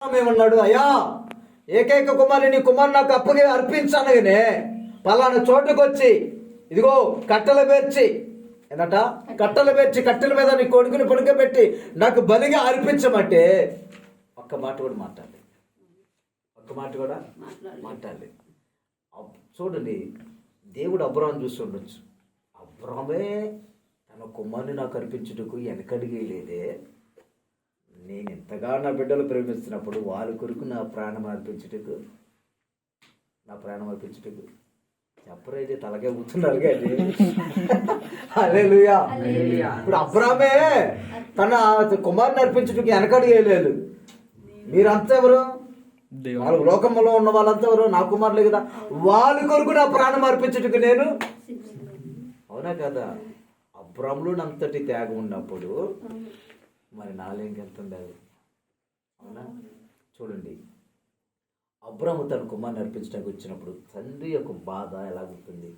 ఏమన్నాడు? అయ్యా, ఏకైక కుమారుని కుమారు నాకు అప్పగే అర్పించనగానే పలానా చోటుకు వచ్చి ఇదిగో కట్టెలు పేర్చి ఏంటట కట్టెలు పేర్చి కట్టెల మీద నీ కొడుకుని పడుకోబెట్టి నాకు బలిగా అర్పించమంటే ఒక్క మాట కూడా మాట్లాడలేదు. ఒక్క మాట కూడా మాట్లాడలేదు. చూడండి, దేవుడు అబ్రాహాం చూసి ఉండొచ్చు. అబ్రాహామే తన కుమారుని నాకు అర్పించుటకు వెనకడిగే లేదే. నేను ఎంతగా నా బిడ్డలు ప్రేమిస్తున్నప్పుడు వాళ్ళ కొరకు నా ప్రాణం అర్పించుటకు చెప్పరైతే తలకే కూర్చున్నారు కానీ హల్లెలూయా. ఇప్పుడు అబ్రాహామే తన కుమారుని అర్పించుటకు వెనకడిగేయలేదు. మీరంతా ఎవరు? వాళ్ళు లోకంలో ఉన్న వాళ్ళంతా ఎవరు? నా కుమారులే కదా. వాళ్ళ కొరకు నా ప్రాణం అర్పించుటకు నేను, అవునా కదా? అబ్రాహాములో అంతటి త్యాగం ఉన్నప్పుడు మరి నాలో ఇంకెంత ఉండదు? అవునా? చూడండి, అబ్రాహాము తన కుమారుని అర్పించడానికి వచ్చినప్పుడు తండ్రి యొక్క బాధ ఎలా ఉంటుంది?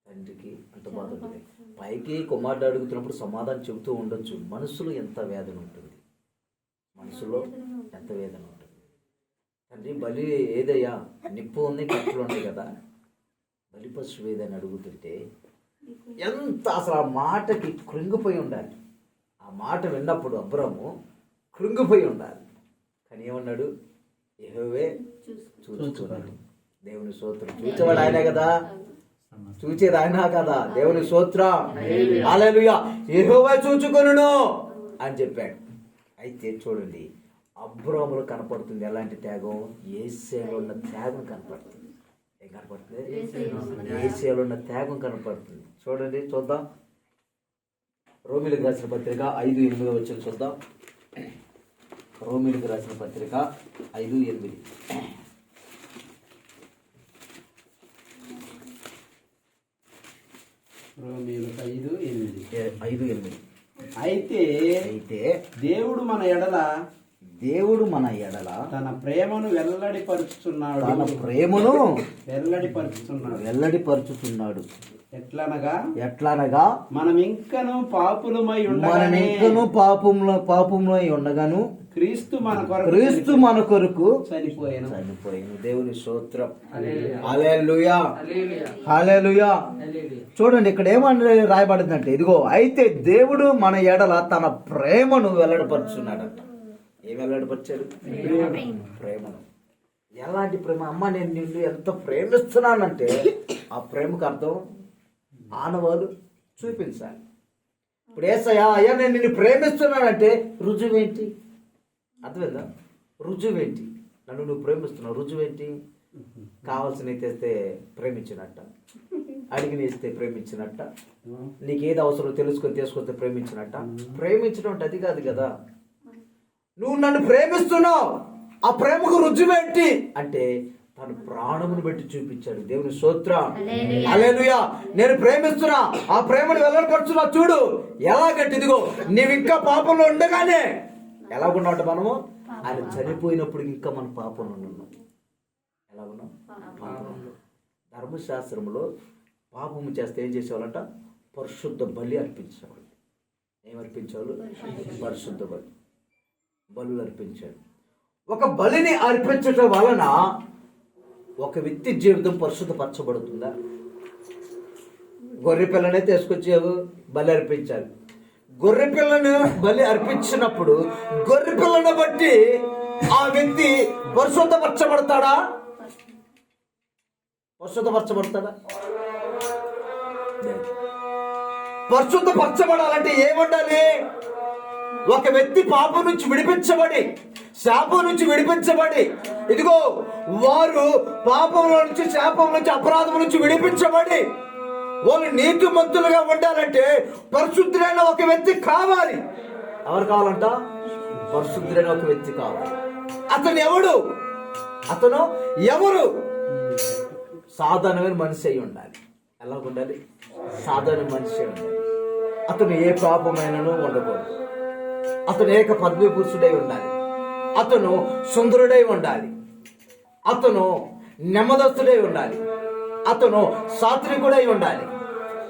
తండ్రికి అంత బాధ ఉంటుంది. పైకి కుమారుడు అడుగుతున్నప్పుడు సమాధానం చెబుతూ ఉండొచ్చు. మనసులో ఎంత వేదన ఉంటుంది, మనసులో ఎంత వేదన ఉంటుంది. తండ్రి బలి ఏదయ్యా, నిప్పు ఉంది, కట్టెలు ఉన్నాయి కదా, బలి పశువు ఏదని అడుగుతుంటే ఎంత అసలు ఆ మాటకి కృంగిపోయి ఉండాలి. ఆ మాట విన్నప్పుడు అబ్రాహాము కృంగిపోయి ఉండాలి. కానీ ఏమన్నాడు? యెహోవే చూచుకున్నాడు. దేవుని స్తోత్రం. చూచేవాడు ఆయనే కదా, చూచేది ఆయన కదా. దేవుని స్తోత్రం. హల్లెలూయా. యెహోవా చూచుకొనును అని చెప్పాడు. అయితే చూడండి, అబ్రాహాములో కనపడుతుంది ఎలాంటి త్యాగం? యేసేలో ఉన్న త్యాగం కనపడుతుంది. ఏం కనపడుతుంది? యేసేలో ఉన్న త్యాగం కనపడుతుంది. చూడండి, చూద్దాం. రోమిలకు రాసిన పత్రిక 5:8 చూద్దాం. రోమిలకు రాసిన పత్రిక 5:8. రోమీయులకు 5:8. 5:8. అయితే దేవుడు మన ఎడల తన ప్రేమను వెల్లడిపరుచుచున్నాడు. ఎట్లనగా మనం ఇంకను పాపులమై ఉండగాను క్రీస్తు మన కొరకు చనిపోయాను. దేవుని స్తోత్రం. హల్లెలూయా. హల్లెలూయా. చూడండి, ఇక్కడ ఏమని రాయబడిందంటే, ఇదిగో అయితే దేవుడు మన ఎడల తన ప్రేమను వెల్లడిపరుచున్నాడట. ఏం వెల్లడిపరిచాడు? ప్రేమను. ఎలాంటి ప్రేమ? అమ్మ, నేను నిన్ను ఎంత ప్రేమిస్తున్నానంటే ఆ ప్రేమకు అర్థం ఆనవాళ్ళు చూపించాలి. ఇప్పుడు యేసయ్యా, అయ్యా నేను నిన్ను ప్రేమిస్తున్నానంటే రుజువేంటి? అర్థమైందా? రుజువేంటి? నన్ను నువ్వు ప్రేమిస్తున్నావు, రుజువేంటి? కావాల్సినవి తెస్తే ప్రేమించినట్ట, అడిగిన ఇస్తే ప్రేమించినట్ట, నీకేది అవసరం తెలుసుకొని తీసుకొస్తే ప్రేమించినట్ట. ప్రేమించడం అంటే అది కాదు కదా. నువ్వు నన్ను ప్రేమిస్తున్నావు, ఆ ప్రేమకు రుజువేంటి అంటే తన ప్రాణమును బట్టి చూపించాడు. దేవుని స్తోత్రం. హల్లెలూయా. నేను ప్రేమిస్తున్నా, ఆ ప్రేమను వెల్లడిపరుచున్నా. చూడు ఎలాగంటే, ఇదిగో నీవు ఇంకా పాపంలో ఉండగానే ఎలాగున్నావు మనము? ఆయన చనిపోయినప్పుడు ఇంకా మన పాపంలో ఉన్నాం. ఎలాగున్నాం? పాపంలో. ధర్మశాస్త్రంలో పాపము చేస్తే ఏం చేసేవాళ్ళంట? పరిశుద్ధ బలి అర్పించేవాళ్ళు. ఏమర్పించేవాళ్ళు? పరిశుద్ధ బలులు అర్పించాడు. ఒక బలిని అర్పించటం వలన ఒక వ్యక్తి జీవితం పరిశుద్ధపరచబడుతుందా? గొర్రె పిల్లనే తీసుకొచ్చావు, బలి అర్పించాలి. గొర్రె పిల్లను బలి అర్పించినప్పుడు గొర్రె పిల్లను బట్టి ఆ వ్యక్తి పరిశుద్ధపరచబడతాడా? పరిశుద్ధపరచబడాలంటే ఏముండాలి? ఒక వ్యక్తి పాపం నుంచి విడిపించబడి, శాపం నుంచి విడిపించబడి, ఇదిగో వారు పాపంలో నుంచి, శాపం నుంచి, అపరాధం నుంచి విడిపించబడి వాళ్ళు నీతిమంతులుగా ఉండాలంటే పరిశుద్ధులైన ఒక వ్యక్తి కావాలి. ఎవరు కావాలంట? పరిశుద్ధులైన ఒక వ్యక్తి కావాలి. అతను ఎవరు? సాధారణమైన మనిషి అయి ఉండాలి. ఎలా ఉండాలి? సాధారణ మనిషి అయి ఉండాలి. అతను ఏ పాపమైనను ఉండకూడదు. అతను ఏక పద్మ పురుషుడై ఉండాలి. అతను సుందరుడై ఉండాలి. అతను నెమ్మదస్తుడై ఉండాలి. అతను సాత్వికుడై ఉండాలి.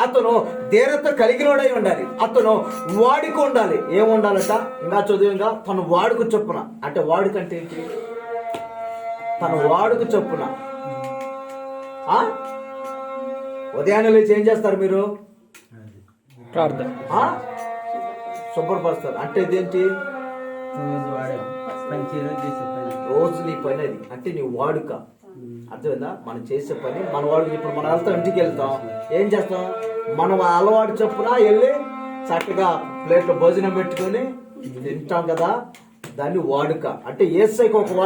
అతను ధీరత కలిగినోడై ఉండాలి. అతను వాడుక ఉండాలి. ఏం ఉండాలట? ఇంకా చదువుగా తను వాడుక చొప్పున. అంటే వాడుక అంటే ఏంటి? తన వాడుక చొప్పున. ఉదయాన్నే లేచి ఏం చేస్తారు మీరు? ప్రార్థన, శుభ్రపరుస్తారు. అంటే ఇదేంటి? రోజు నీ పని అది. అంటే నీ వాడుక. అర్థమైందా? మనం చేసే పని మన వాడుక. ఇప్పుడు మనం వెళ్తాం, ఇంటికి వెళ్తాం, ఏం చేస్తాం? మనం అలవాటు చొప్పున వెళ్ళి చక్కగా ప్లేట్లో భోజనం పెట్టుకొని తింటాం కదా, దాన్ని వాడుక. అంటే యేసయ్యకి ఒక వాడుక.